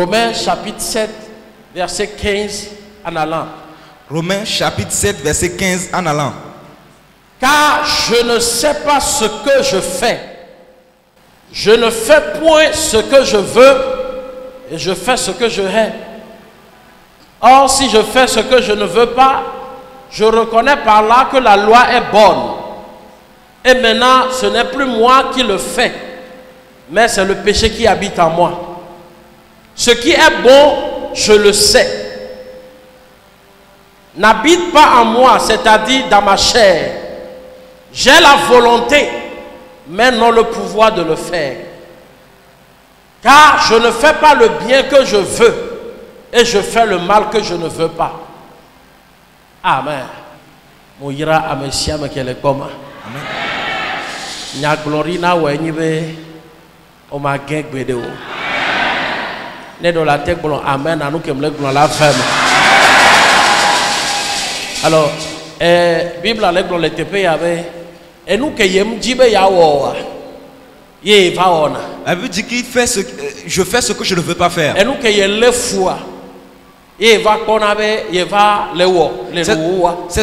Romains chapitre 7, verset 15 en allant. Romains chapitre 7, verset 15 en allant. Car je ne sais pas ce que je fais. Je ne fais point ce que je veux et je fais ce que je hais. Or, si je fais ce que je ne veux pas, je reconnais par là que la loi est bonne. Et maintenant, ce n'est plus moi qui le fais, mais c'est le péché qui habite en moi. Ce qui est bon, je le sais. N'habite pas en moi, c'est-à-dire dans ma chair. J'ai la volonté, mais non le pouvoir de le faire. Car je ne fais pas le bien que je veux, et je fais le mal que je ne veux pas. Amen. Moira amesia mekele koma. Amen. Nya glorina wenyibe o ma gengbe de o. Ne do la tête bon amen anu kemle glon la femme. Alors Bible le glon le tepe yabe et nous que yem jibe ya wo ye va ona. Elle veut dire qu'il fait je fais ce que je ne veux pas faire. Et nous que ye le foi. C'est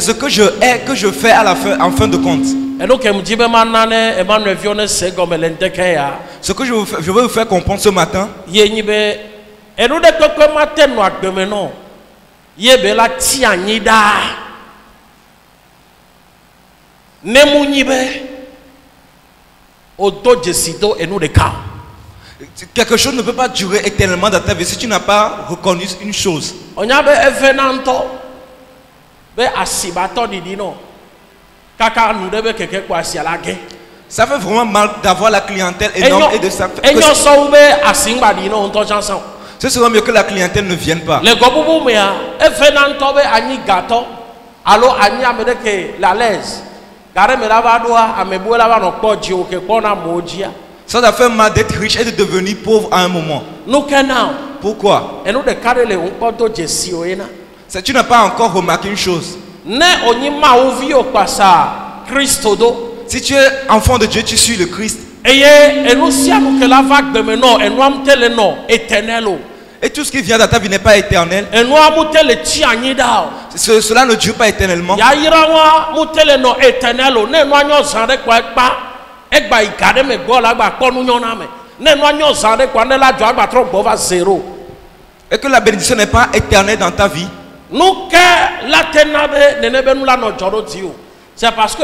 ce que je hais que je fais à la fin, en fin de compte. Ce que je veux vous faire comprendre ce matin. Quelque chose ne peut pas durer éternellement dans ta vie si tu n'as pas reconnu une chose. Ça fait vraiment mal d'avoir la clientèle énorme et de ça. Ce serait mieux que la clientèle ne vienne pas. Ça doit faire mal d'être riche et de devenir pauvre à un moment. Pourquoi? Tu n'as pas encore remarqué une chose. Si tu es enfant de Dieu, tu suis le Christ. Et tout ce qui vient dans ta vie n'est pas éternel. Cela ne dure pas éternellement. Et que la bénédiction n'est pas éternelle dans ta vie. C'est parce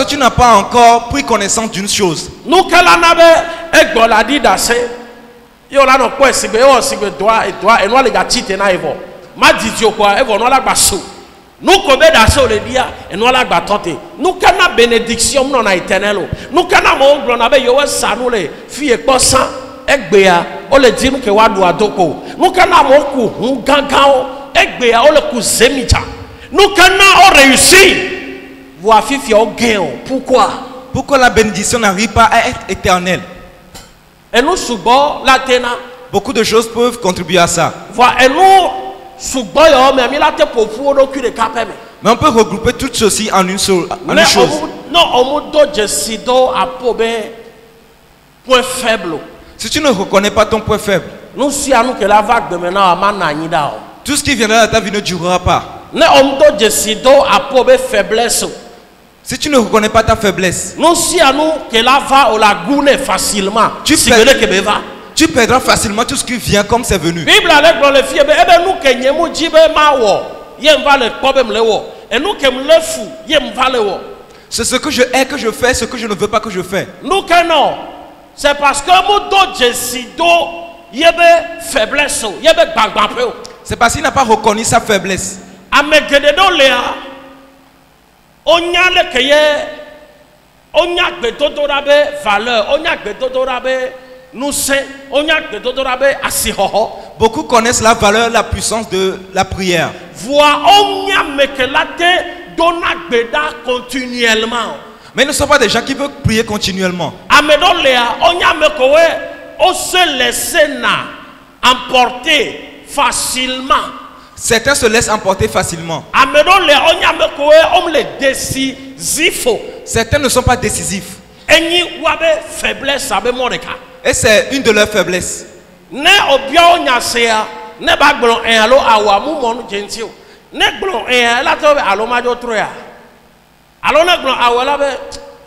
que tu n'as pas encore pris connaissance d'une chose. Nous connaissons les dia et nous la batote. Nous connaissons bénédiction non éternelle. Nous connaissons on avait yo sanu le fie posan egbea o le dit que wa do adoko. Nous connaissons ku gangan egbea o le ku zemita. Nous connaissons réussir. Voir fifi o gain. Pourquoi la bénédiction n'arrive pas à être éternelle? Et nous subo la tena. Beaucoup de choses peuvent contribuer à ça. Voilà, et nous mais on peut regrouper tout ceci en une chose. Si tu ne reconnais pas ton point faible, tout ce qui viendra dans ta vie ne durera pas. Si tu ne reconnais pas ta faiblesse, tu perdras facilement tout ce qui vient comme c'est venu. C'est ce que je hais que je fais, ce que je ne veux pas que je fais. C'est parce que c'est parce qu'il n'a pas reconnu sa faiblesse. Beaucoup connaissent la valeur, la puissance de la prière. Mais ils ne sont pas des gens qui veulent prier continuellement. Certains se laissent emporter facilement. Certains ne sont pas décisifs. Et c'est une de leurs faiblesses. Ne obia onyasea ne ba gbon en alo awa mu mo no gentio. Ne gbon en la to be alo majo troya. Alo ne gbon awala be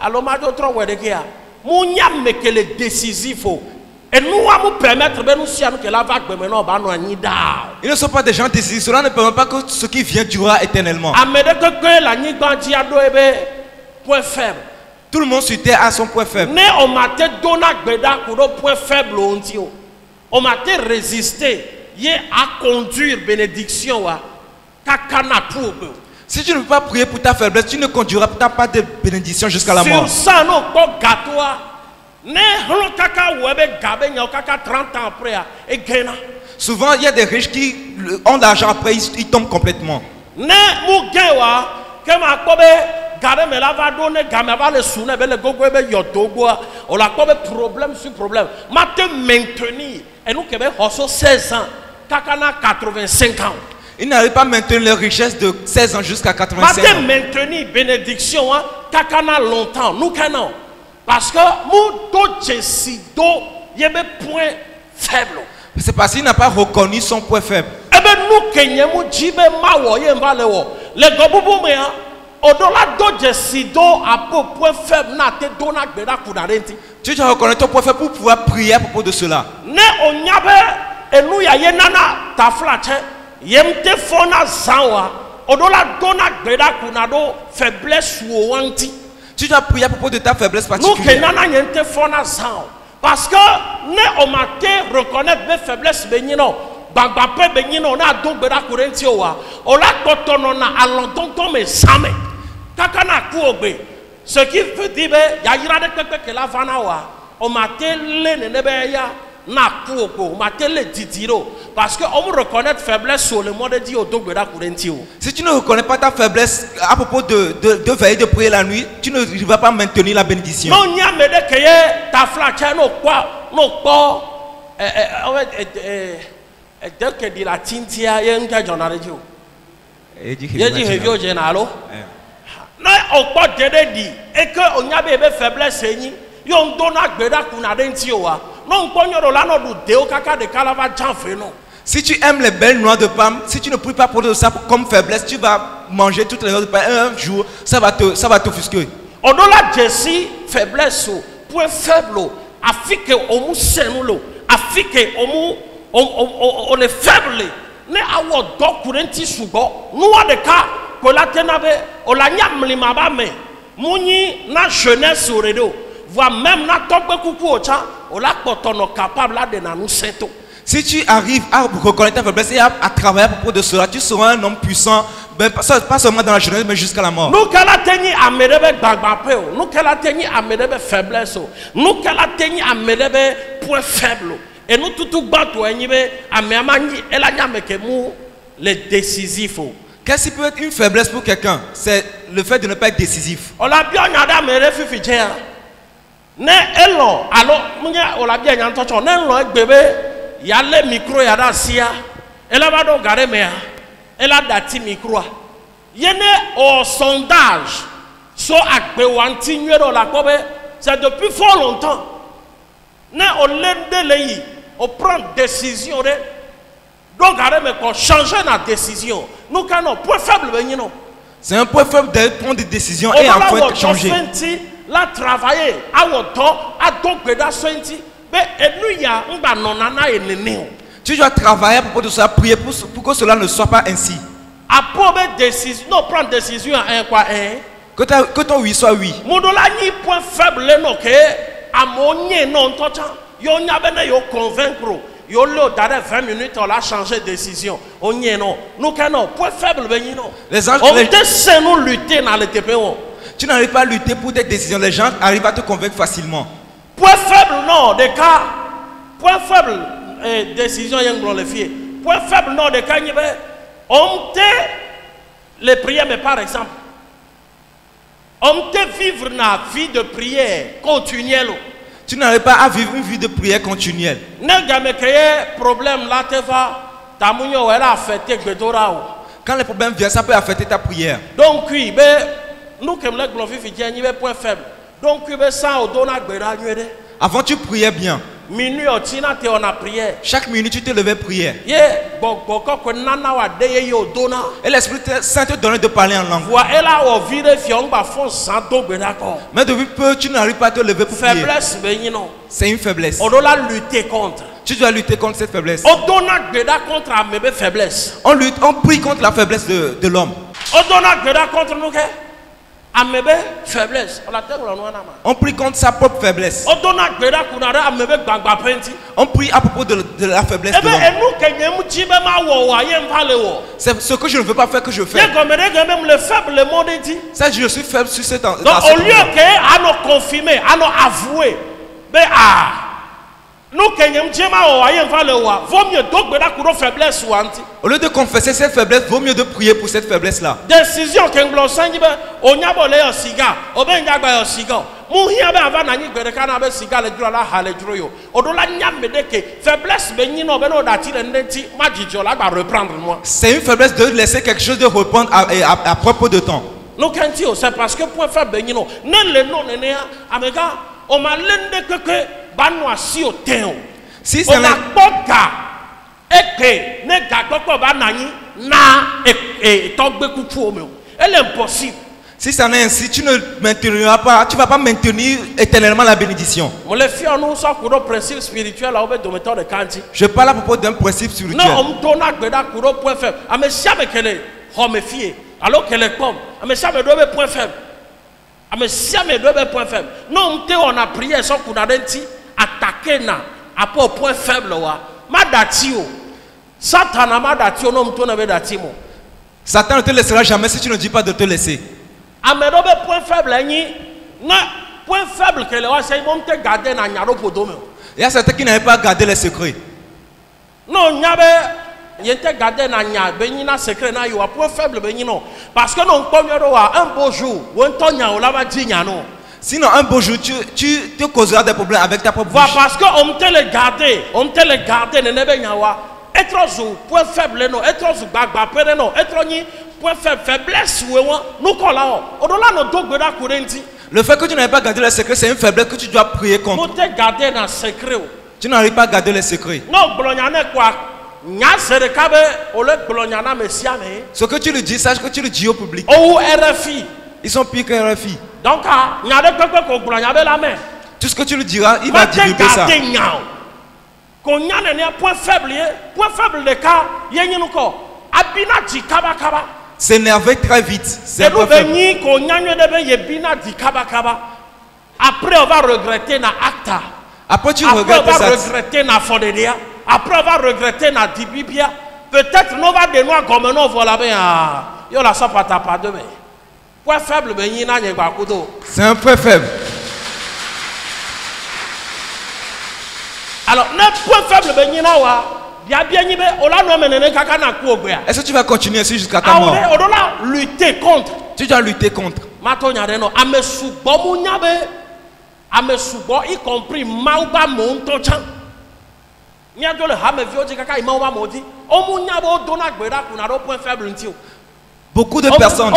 alo majo tro wede kia. Mu nya mekele décisif o. Et nous va nous permettre de nous siam que la vague maintenant va nous anida. Ils ne sont pas des gens décisifs. Cela ne permet pas que ce qui vient durera éternellement. Amede que la nigba dia do ebe point faible. Tout le monde sur terre a son point faible. Ne on m'a te dona gbeda kudo point faible onti o. On m'a te résister y à conduire bénédiction wa kakana tout. Si tu ne peux pas prier pour ta faiblesse, tu ne conduiras pas de bénédiction jusqu'à la mort. Sur ça non ko gatoa ne hlo kaka webe gabe nya kaka 30 ans après et gena. Souvent, il y a des riches qui ont l'argent après, ils tombent complètement. Ne mu gewa kema kobe gade me la va donner game va le soune be le gogo be yodogo on la kobe problème sur problème ma te maintenir et nous kebe hoso 16 ans kakana 85 ans. Ils n'arrivent pas à maintenir leur richesse de 16 ans jusqu'à 85 ans. Ma te maintenir bénédiction hein kakana longtemps nous canon parce que mu do jesido yebe point faible. C'est parce qu'il n'a pas reconnu son point faible. Eh ben nous kenye mu jibe mawo ye mbale wo le gobubu me hein au-delà de jesido à point faible na te dona gbeda kudarenti. Tu dois reconnaître ton point faible pour pouvoir prier à propos de cela. Ne onyabe enu ya ye nana taflache yemte fona zawa au-delà dona gbeda kunado faiblesse wo wanti. Tu dois prier à propos de ta faiblesse Nous particulière. kenana yemte fona zawa parce que ne on m'a te reconnaître mes faiblesses benino bagba pe benino na do gbeda kurenti owa ola kotono na alontonto me same kakana kuogbe ce qui veut dire ya yira de pepe que la vana wa on m'a te le ne be ya na kuogo on m'a te le didiro parce que on me reconnaît faiblesse sur le monde dit au do gbeda kurenti o. Si tu ne reconnais pas ta faiblesse à propos de veiller de prier la nuit, tu ne vas pas maintenir la bénédiction. Non nya me de que ye ta flacha no kwa no po dès que dit la tintia ye nka jonarejo ye di hevio genalo na okpo dede di et que on y a bébé faiblesse ni yo ndona gbeda kuna denti o wa no nkonyoro la no du de o kaka de kalava janfe no. Si tu aimes les belles noix de palme, si tu ne pries pas pour ça comme faiblesse, tu vas manger toutes les noix de palme. Un jour, ça va t'offusquer. Odola jesi faiblesse o point faible afike omu senulo afike omu on est faible ne awo do kurenti sugo nuwa de ka ko la tenabe o la nyamlima ba me muni na jeunesse oredo voire même na tokbe kuku ocha o la potono capable de na nous sento. Si tu arrives à reconnaître ta faiblesse et à travailler à propos de cela, tu seras un homme puissant, pas seulement dans la jeunesse, mais jusqu'à la mort. Nous qu'elle a tenu à medebe bagbape, nous qu'elle a tenu à medebe faiblesse, nous qu'elle a tenu à medebe point faible. Et nous tout bateau à meamani elle a nyame que mou les décisifs. Qu'est-ce qui peut être une faiblesse pour quelqu'un? C'est le fait de ne pas être décisif. On l'a bien nada mere fifi jea. Ne elo alors munya on l'a bien nyantocho ne lo bébé ya le micro ya da sia. Elle va donc garder mais elle a dati micro. Yene au sondage so agbe wanti nyero la kobe c'est depuis fort longtemps. Ne on lende leyi on prend décision de donc garder mais qu'on changer la décision. Nous canons point faible benino. C'est un point faible de prendre des décisions et enfin changer. La travailler à votre à donc beda senti mais nous ya ngba nonana enene. Tu dois travailler à propos de ça, prier pour que cela ne soit pas ainsi. Après décision, non prendre décision un quoi un. Que ton oui soit oui. Modola ni point faible non que amonye non tocha. Yo nya bene yo convaincre. Yo le dans 20 minutes on a changé de décision. On y est non. Nous canon point faible ben non. Les gens on essaie nous lutter dans le TPO. Tu n'arrives pas à lutter pour des décisions. Les gens arrivent à te convaincre facilement. Point faible non des cas. Point faible décision yang blanc les filles. Point faible non des cas on te les prières mais par exemple on te vivre na vie de prière continuelle. Tu n'arrives pas à vivre une vie de prière continuelle. Ne game créer problème là te va tamunyo elle a affecté gbedora. Quand les problèmes viennent, ça peut affecter ta prière. Donc oui, ben nous comme les glorifiés point faible. Donc oui, ben ça au dona gbeda nyede. Avant tu priais bien. Minuit au tina te on a prière. Chaque minute, tu te levais prière. Ye boko ko nana wa de ye o dona. Et l'Esprit Saint te donnait de parler en langue. Wa ela o vire fiong ba fon sans do gbe d'accord. Mais depuis peu, tu n'arrives pas à te lever pour prier. Faiblesse be yin non. C'est une faiblesse. On doit lutter contre. Tu dois lutter contre cette faiblesse. On donna gbe da contre amebe faiblesse. On lutte, on prie contre la faiblesse de l'homme. On donna gbe da contre nous ke amebe faiblesse. On la terre on na ma. On prie contre sa propre faiblesse. On donna gbe da kuna da amebe gbagba penti. On prie à propos de la faiblesse de l'homme. Ebe enu ke nyem ji be ma wo wa ye mpa le wo. C'est ce que je ne veux pas faire que je fais. Ye comme même le faible le monde dit. Ça, je suis faible sur cette Donc au lieu que à nous confirmer, à nous avouer, ben nous kenyem ji ma wo wa ye mpa le wo. Vaut mieux donc be da kuro faiblesse ou anti. Au lieu de confesser cette faiblesse, vaut mieux de prier pour cette faiblesse-là. Décision que nglo sanji be onyabo le siga, obe nyagba yo siga. Mu hia be ava na nyi gbere kana be siga le dro la hale dro yo. Odola nyambe de ke faiblesse be nyi no be no dati le ndeti majiji la gba reprendre moi. C'est une faiblesse de laisser quelque chose de reprendre à propos de temps. No kanti o c'est parce que point faible be nyi no. Ne le no ne ne amega o ma lende keke banu asi o ten. Si c'est la boka eke ne gakoko ba nanyi na togbe kuku o me. Elle est impossible. Si ça n'est ainsi, tu ne mainteniras pas, tu vas pas maintenir éternellement la bénédiction. Je parle à propos d'un principe spirituel. Non, on donne à Kuro point faible. À mes chambres qu'elle est, on me fie. Alors qu'elle est comme, à mes chambres doivent point faible. À mes chambres doivent point faible. Non, on a prié sans qu'on a attaqué na, à pas point faible wa. Madatio, Satan madatio non m'ton avait datimo. Satan ne te laissera jamais si tu ne dis pas de te laisser. Amerobe point faible ni na point faible que le wa c'est bon te garder na nyaro podo me. Il y a certains qui n'avaient pas gardé les secrets. Non nyabe yente garder na nya be ni na secret na yo point faible be ni non parce que non pomero wa un beau jour won to nya o la va di nya non. Sinon un beau jour tu te causeras des problèmes avec ta propre bouche. Parce que on te le garder ne ne be nya wa être zo point faible non être zo gbagba pere non être ni point faiblesse ou nous collons on doit nous dogbe da kurenti. Le fait que tu n'avais pas gardé les secrets, c'est une faiblesse que tu dois prier contre. Nous te garder dans secret. Tu n'arrives pas à garder les secrets. Non, blonyane quoi. Nya serekabe ole blonyana mesiame. Ce que tu lui dis, sache que tu le dis au public. Ou RFI. Ils sont pires que RFI. Donc nya de quelque ko blonyabe la main. Tout ce que tu lui diras, il va divulguer ça. Qu'on y a un point faible de cas, il y a un ko. Abina di kaba kaba. S'énerver très vite. C'est qu'on y a un di kaba kaba. Après on va regretter na acta. Après tu regrettes ça. Après on va regretter na fondédia. Après on va regretter na dibibia. Peut-être nous va de nous comme nous voilà bien. Yo la ça pas pas demain. Point faible ben y na nyeba kudo. C'est un point faible. Alors, notre point faible, est-ce que tu vas continuer ainsi jusqu'à ta mort? On doit lutter contre. Tu dois lutter contre. Y compris Mauba Montonchan. Beaucoup de personnes.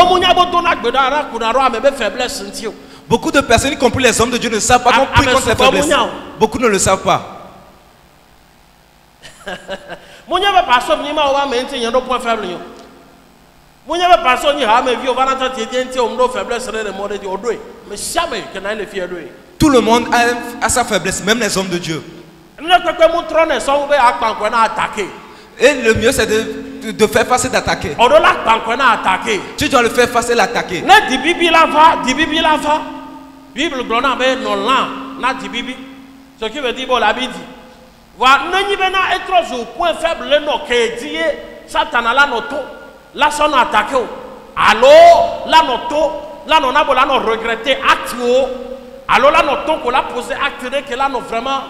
Beaucoup de personnes, y compris les hommes de Dieu, ne savent pas qu'on prie contre les faiblesses. Beaucoup ne le savent pas. Tout le monde a sa faiblesse, même les hommes de Dieu. Et le mieux c'est de faire face et d'attaquer. Tu dois le faire face et l'attaquer. Ce qui veut dire, bon, la Bible dit, voilà, n'a être au point faible, le nom qui est dit, Satan a la noto, là, son attaqué. Alors, la noto, là, on a regretté acte, alors là, noto, qu'on a posé acte, que là, non, vraiment,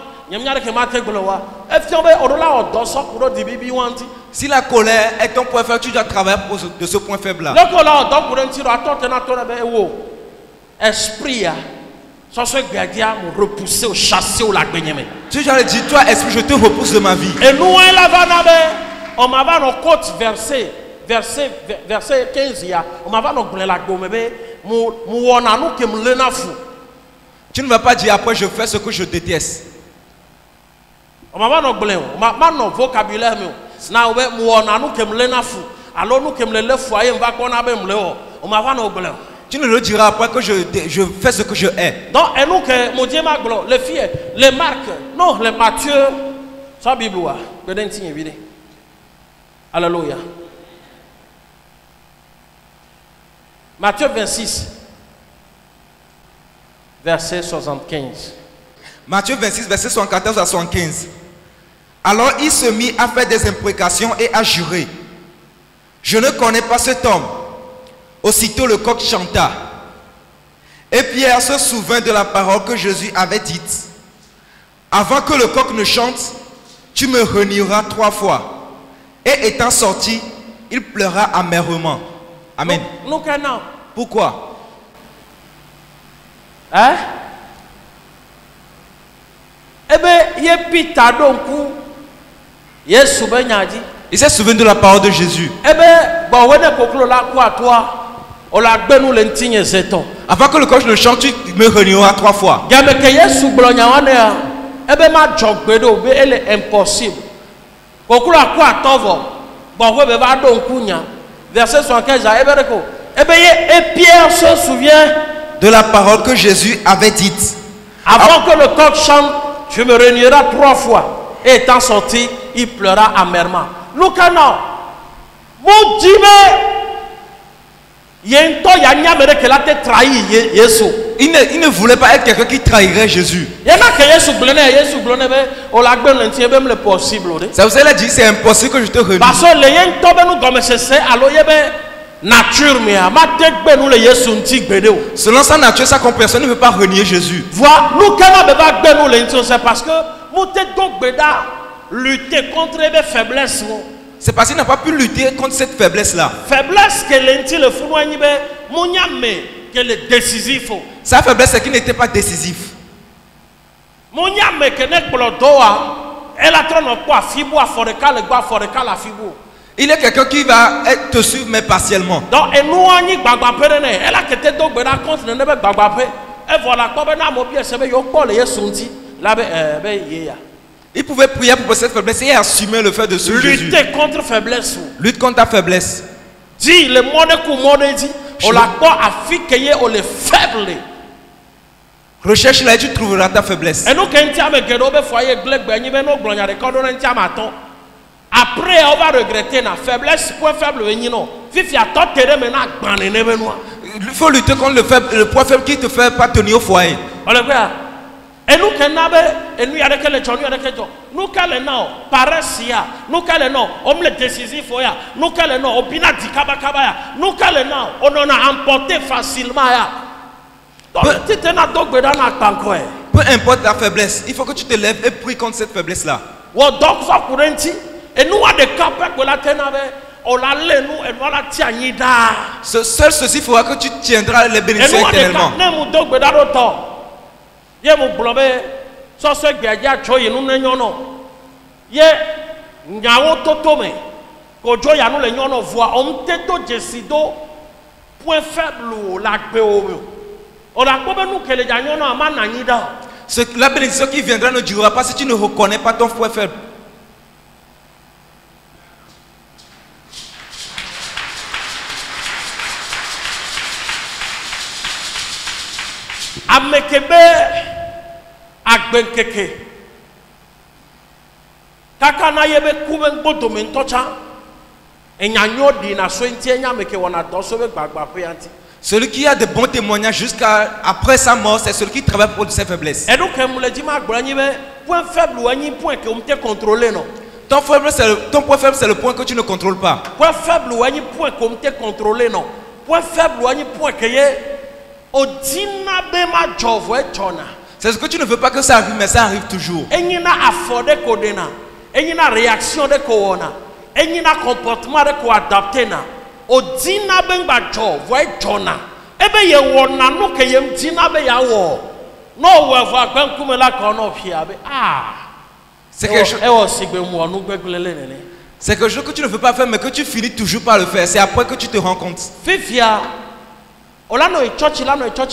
si la colère est ton point faible, tu dois travailler de ce point faible là. Esprit, repousser ou chasser ou la gagner. Tu dois dire, toi, esprit, je te repousse de ma vie. Et nous, on m'a nos côtes verset 15, on m'a la gomme, tu ne vas pas dire après, je fais ce que je déteste. On m'a pas noblé, on m'a pas non vocabulaire mais na obe mo na nu kem le na fu alors nu kem le foyer on va qu'on a ben le on m'a pas noblé. Tu ne le diras pas que je fais ce que je hais. Donc et nous que mon Dieu m'a gloire les filles les Marc non les Matthieu ça Bible wa que den tin évidé. Alléluia. Matthieu 26 verset 75. Matthieu 26 verset 74 à 75. Alors il se mit à faire des imprécations et à jurer. Je ne connais pas cet homme. Aussitôt le coq chanta. Et Pierre se souvint de la parole que Jésus avait dite. Avant que le coq ne chante, tu me renieras 3 fois. Et étant sorti, il pleura amèrement. Amen. Nous connaissons. Pourquoi? Hein? Eh bien, il y a pita donc Yesu ben dit. Il s'est souvenu de la parole de Jésus. Eh bien, bon, on est pour la quoi toi? On l'a benou l'entigne zeton. Avant que le coq ne chante, tu me renieras 3 fois. Gamme que Yesu blonya wane ya. Eh bien, ma jogbedo be elle est impossible. Kokula quoi tovo? Bon, ouais, ben va donc kunya. Verset 75 à Ebereko. Eh bien, et Pierre se souvient De la parole que Jésus avait dite. Avant que le coq chante, tu me renieras 3 fois. Et étant sorti, il pleura amèrement. Nous canons. Mon Dieu, il y a un temps, il y a un homme qui a trahi Jésus. Il ne voulait pas être quelqu'un qui trahirait Jésus. Il y a que Jésus blonné, on l'a bien même le possible. Ça vous a dit, c'est impossible que je te renie. Parce que les gens qui nous comme c'est alors il y a nature mais ma tête nous les Jésus ntik bédé. Selon sa nature, sa compréhension ne veut pas renier Jésus. Voilà, nous quand même nous les c'est parce que mon tête donc béda lutter contre les faiblesses. C'est parce qu'il n'a pas pu lutter contre cette faiblesse-là. Faiblesse que l'enti le fou noyé mon yamé que le décisif. Sa faiblesse, c'est qu'il n'était pas décisif. Mon yamé que n'est pas le doigt, elle a trop de quoi fibo à foreca le bois foreca la fibo. Il est quelqu'un qui va te suivre, mais partiellement. Donc, et nous, on y bagapé, elle a quitté donc, ben, la compte, ne pas bagapé. Et voilà, comme un homme au pied, c'est bien, il y a son dit, là, il pouvait prier pour cette faiblesse et assumer le fait de suivre Jésus. Lutter contre faiblesse. Lutte contre ta faiblesse. Dis, le monde dit, on l'a pas affiché, on est faible. Recherche là et tu trouveras ta faiblesse. Et nous, quand on a un foyer, après, on va regretter la faiblesse, point faible, non. Il faut lutter contre le point faible qui te fait pas tenir au foyer. Et nous, et nous, nous, paresse, nous, on le décisif, nous, nous, on en a emporté facilement. Peu importe la faiblesse, il faut que tu te lèves et pries contre cette faiblesse-là. Et nous, à des cas, on l'a nous et nous la tient. Seul ceci fera que tu tiendras les bénédictions éternellement. Il y a mon blobé, ça se gagne, joye, nous n'ayons. Il y a un totome, que joye, nous l'ayons voix. On te décide, point faible, la péo. On a comme nous que les gagnons à Mananida. La bénédiction qui viendra ne durera pas si tu ne reconnais pas ton point faible. Amekebe agbenkeke kaka na yebe kuben bodo mentocha enyanyo di na so nti enyameke wona doso be gbagba pe anti. Celui qui a de bons témoignages jusqu'à après sa mort, c'est celui qui travaille pour ses faiblesses. Et donc comme le dit ma gbrani be point faible ou un point que on te contrôler non. Ton point faible c'est le point que tu ne contrôles pas. Point faible ou un point qu'on te contrôler non. Point faible ou un point que c'est ce que tu ne veux pas que ça arrive, mais ça arrive toujours. Et il y a affordé kodena, et il y a réaction de koona, et il y a comportement de ko adapter na. O dina benga jo, voy jona. Ebe ye wona no ke yem dina be ya wo. No we va gban kumela ko no fia be. C'est quelque chose. C'est quelque chose que tu ne veux pas faire, mais que tu finis toujours par le faire. C'est après que tu te rends compte. Fifia. Olano e church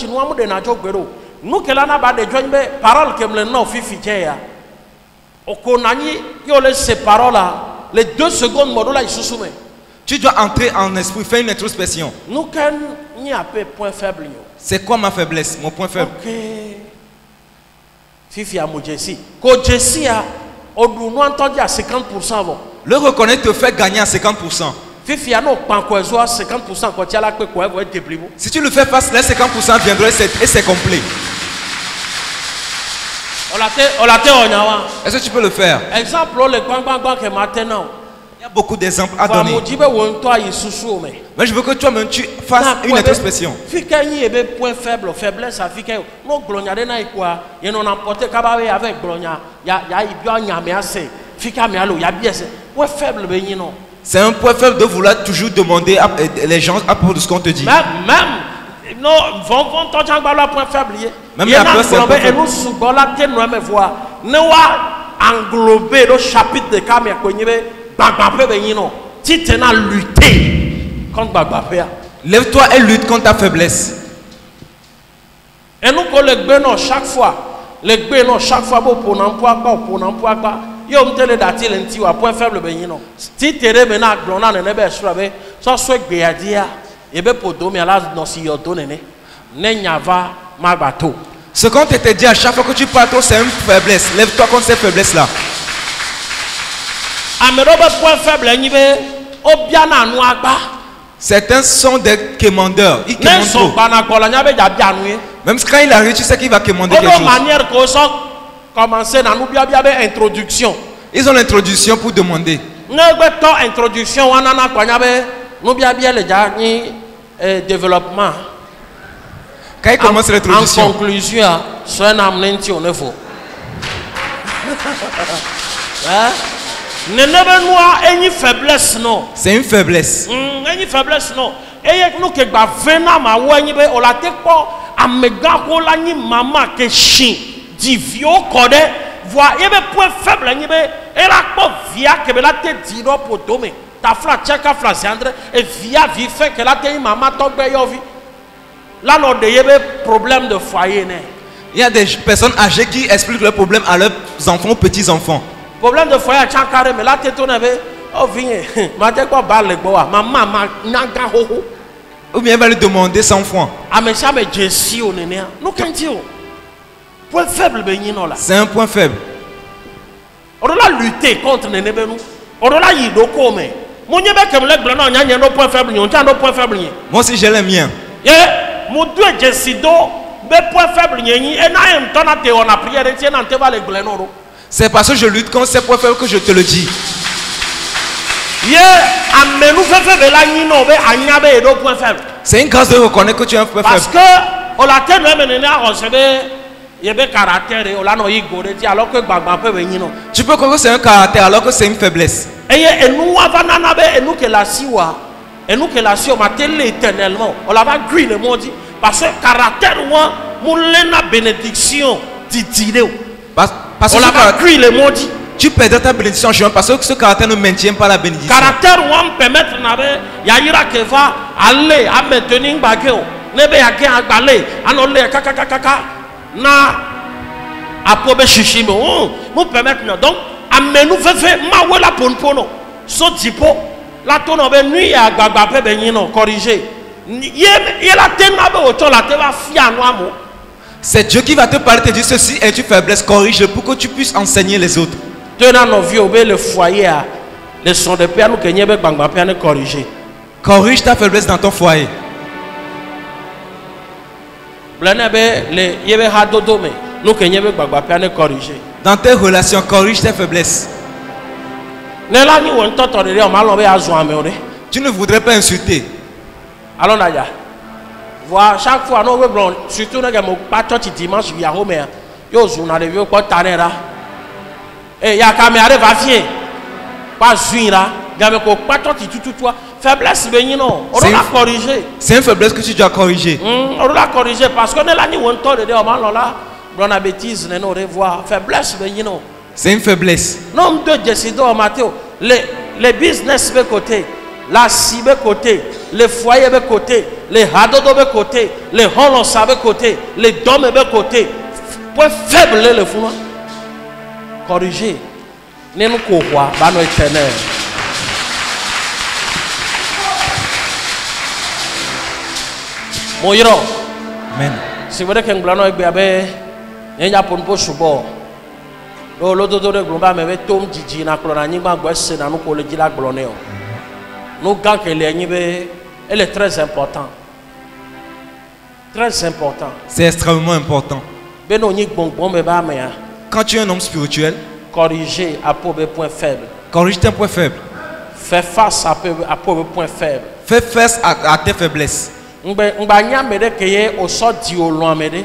no amu de na jogbero. Nu ke lana ba de join be parole ke mle no fifi che ya. Okonani, yo les ces paroles là, les 2 secondes modola ils se Tu dois entrer en esprit, faire une introspection. Nous quand ni a peu point faible. C'est quoi ma faiblesse, mon point faible? Ok. Fifi a mon Jessie. Ko Jessie a, on nous entendu à 50% avant. Le reconnaître te fait gagner à 50%. Fifi a non pas quoi 50% quand tu as la quoi vous êtes déprimé. Si tu le fais face, les 50% viendront et c'est complet. On l'a Est-ce que tu peux le faire? Exemple, le grand que maintenant. Il y a beaucoup d'exemples à donner. Mais je veux que toi-même tu fasses une introspection. Point faible, faiblesse, non glonia de naï quoi. Il y a n'importe quoi avec glonia. Il y a bien assez. Fika me allo, il y a bien c'est. Point faible, ben non. C'est un point faible de vouloir toujours demander à les gens à propos de ce qu'on te dit. Même non, vont t'entendre parler point faible. Même la peur c'est un point faible. Nous sous la tête nous me voir. Ne va englober le chapitre de Kamia Konyebe. Bagbape ben non. Si tu as lutté contre Bagbape. Lève-toi et lutte contre ta faiblesse. Et nous collèguons chaque fois. Les bénons chaque fois pour n'emploi pas. Yo mtele dati lenti wa point faible ben non. Si tu es maintenant glona ne be surabe, so so gbeadia e be podomi ala no si yo donene. Ne nyava magbato. Ce qu'on te dit à chaque fois que tu parles, c'est une faiblesse. Lève-toi contre cette faiblesse-là. Point faible, certains sont des commandeurs. Ils commandent trop. Même quand il arrive, tu sais qu'il va commander quelque chose. Ils ont l'introduction pour demander. Développement. Quand il commence l'introduction. En conclusion, c'est un amnenti au neuf. Une faiblesse non. C'est une faiblesse. Une faiblesse non. Et nous que vena ma wani be olate ko amega ko la ni mama ke chin di vio kode voit e be point faible ni be e la ko via ke be la te di do potome ta fla cheka fla sandre et via vi fait que la te mama to be yo vi là non de yebe problème de foyer né. Il y a des personnes âgées qui expliquent leurs problèmes à leurs enfants, petits enfants. Problème de foyer à Tchankare, mais là, tu es oh, viens, je quoi balle boa, maman, nanga ho. Ou bien, elle va lui demander 100 francs. Ah, mais ça, mais je suis au néné. Nous, quand tu point faible, ben, là. C'est un point faible. On doit lutter contre les néné, nous. On doit y comme. Mon yébe comme les blancs, il y a un point faible, il y a un point faible. Moi aussi, j'ai les miens. Mon Dieu, je suis do, mais point faible, il y a un temps à te on a prié, et tiens, on te va les blancs. C'est parce que je lutte contre ces points faibles que je te le dis. C'est une grâce de reconnaître que tu es un point faible. Parce que on l'a tellement caractère alors que tu peux croire que c'est un caractère alors que c'est une faiblesse. Et nous que la siwa et nous que la siwa m'a télé éternellement. On l'a pas grillé le mot dit parce que caractère moi mon lena bénédiction dit parce que on l'a pas grillé le mot dit. Tu perds ta bénédiction parce que ce caractère ne maintient pas la bénédiction. Caractère ou permettre nabe yaira que va aller à maintenir bageo nebe yake agbale anole kaka na apobe shishimo nous permettre donc amenu fefe ma wela ponpono so tipo la tono be nuit ya gbagba pe be yin no corriger ye la tenabe auto la te va fia no amo. C'est Dieu qui va te parler, te dire ceci et tu faiblesse, corrige pour que tu puisses enseigner les autres. Le foyer, le son de père, nous que corriger. Corrige ta faiblesse dans ton foyer. Dans tes relations, corrige tes faiblesses. Tu ne voudrais pas insulter. Allons là. Voilà, chaque fois, nous voulons, surtout nous avons pas tout dimanche, il y a Homer. Yo, on a des vieux quoi tanner là. Et il y a caméra va venir. Pas juin là. Il y a pas tout toi. Faiblesse, ben non. On doit corriger. C'est une faiblesse que tu dois corriger. On doit corriger parce qu'on est là, ni on tord de dire, oh là, on a bêtise, nous revoir. Faiblesse, ben non. C'est une faiblesse. Non, de décider Matthieu. Les business de côté. La cible côté, les foyers de côté, les hadodo de côté, les holonsa de côté, les domes de côté. Point faible le fou. Corriger. ne nu ko hoa ba no éternel. Moyro. Amen. Si vous voulez que nous ayons un il y a pour nous subo. L'autre de glomba me tom diji na klona ni ba gwese na no ko le dila gloneo. Nous gang que les nibe elle est très important. Très important. C'est extrêmement important. Beno ni bonbon me ba me ya. Quand tu es un homme spirituel, Corriger à pauvre point faible. corrige tes points faibles. Fais face à pauvre point faible. Fais face à tes faiblesses. Ngba nya me de keye o so di o loin me de.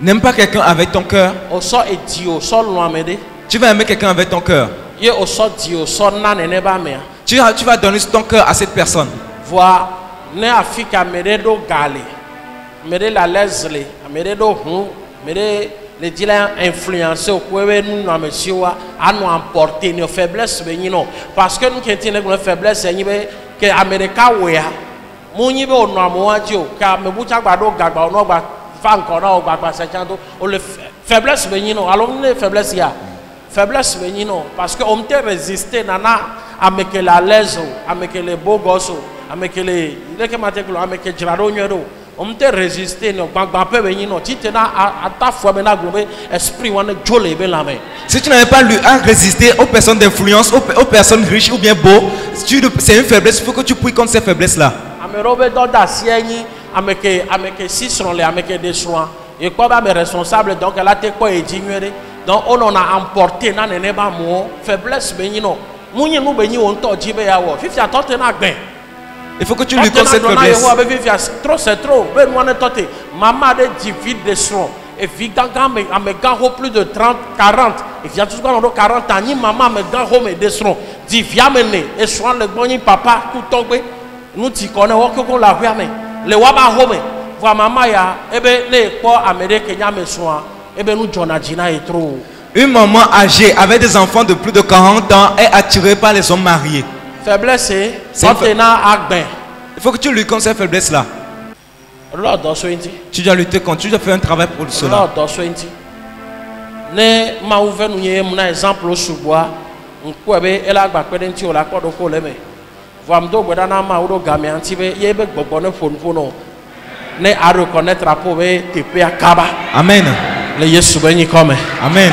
N'aime pas quelqu'un avec ton cœur. O so e di o so loin me de. Tu vas aimer quelqu'un avec ton cœur. Ye o so di o so na ne ba me ya. Tu vas donner ton cœur à cette personne. Vois ne Afrika me de do gale. Me de la lesle, me de do hu, me de les dealers influencés au coin nous na monsieur à nous emporter nos faiblesses benino parce que nous qui tenons nos faiblesses c'est que Américain ouya muni be onu amoajo ka me bucha gbado gagba onu gba fa nko na gba se chanto o le faiblesse benino alors nous faiblesse ya faiblesse benino parce que on te résister nana avec la l'aise avec les beaux gosses avec les que mateklo avec jirado nyero on te résister no gbagba pe benino titena ata fo me na globé esprit wana jole be la main. Si tu n'arrives pas à résister aux personnes d'influence, aux personnes riches ou bien beaux, c'est une faiblesse, il faut que tu pries contre ces faiblesses-là. Amerobe doda sieni ameke sisron le ameke des soins et quoi ba responsable donc elle a été quoi ignoré donc on a emporté na ne ba mo faiblesse benino munyi nu benyi on to jibe ya wo fifi atote na gben. Il faut que tu lui concedes faiblesse. Trop c'est trop. Ben moi ne tote maman de divide des soins. Et puis quand me garo plus de 30 40 et puis tout quand on 40 ans ni maman me garo me des soins dit via mener et soin le bon papa tout tomber nous ti connais ko la rue mais le wa ba home voir maman ya e be ne ko américain nya me soin e be nous jonadina et trop. Une maman âgée avec des enfants de plus de 40 ans est attirée par les hommes mariés. Faiblesse c'est il faut que tu lui concèdes faiblesse-là. Tu dois lutter contre, tu dois faire un travail pour cela. Ne ma ouvert nous y mon exemple au sous-bois on quoi elle a bakwe nti o la ko do ko le me vam do gboda na ma o do game anti be ye be gbogbo ne phone phone ne a reconnaître apo be tepe akaba. Amen. Le Yesu benyi come. Amen.